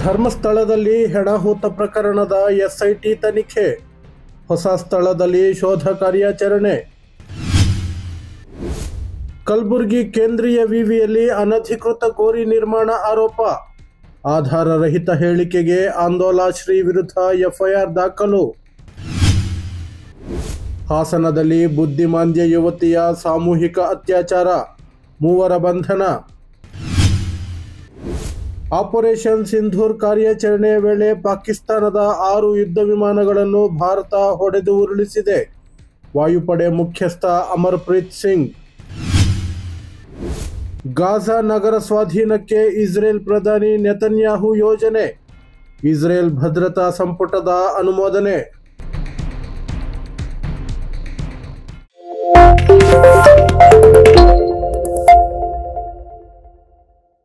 ಧರ್ಮಸ್ಥಳದಲ್ಲಿ ಹೆಣಹೂತ ಪ್ರಕರಣದ ಎಸ್ಐಟಿ ತನಿಖೆ, ಹೊಸ ಸ್ಥಳದಲ್ಲಿ ಶೋಧ ಕಾರ್ಯಾಚರಣೆ. ಕಲಬುರಗಿ ಕೇಂದ್ರೀಯ ವಿವಿಯಲ್ಲಿ ಅನಧಿಕೃತ ಗೋರಿ ನಿರ್ಮಾಣ ಆರೋಪ, ಆಧಾರರಹಿತ ಹೇಳಿಕೆಗೆ ಆಂದೋಲಶ್ರೀ ವಿರುದ್ಧ ಎಫ್ಐಆರ್ ದಾಖಲು. ಹಾಸನದಲ್ಲಿ ಬುದ್ಧಿಮಾಂದ್ಯ ಯುವತಿಯ ಸಾಮೂಹಿಕ ಅತ್ಯಾಚಾರ, 3 ಬಂಧನ. ಆಪರೇಷನ್ ಸಿಂಧೂರ್ ಕಾರ್ಯಾಚರಣೆಯ ವೇಳೆ ಪಾಕಿಸ್ತಾನದ 6 ಯುದ್ಧ ವಿಮಾನಗಳನ್ನು ಭಾರತ ಹೊಡೆದು ಉರುಳಿಸಿದೆ. ವಾಯುಪಡೆ ಮುಖ್ಯಸ್ಥ ಅಮರ್ಪ್ರೀತ್ ಸಿಂಗ್. ಗಾಜಾ ನಗರ ಸ್ವಾಧೀನಕ್ಕೆ ಇಸ್ರೇಲ್ ಪ್ರಧಾನಿ ನೆತನ್ಯಾಹು ಯೋಜನೆ, ಇಸ್ರೇಲ್ ಭದ್ರತಾ ಸಂಪುಟದ ಅನುಮೋದನೆ.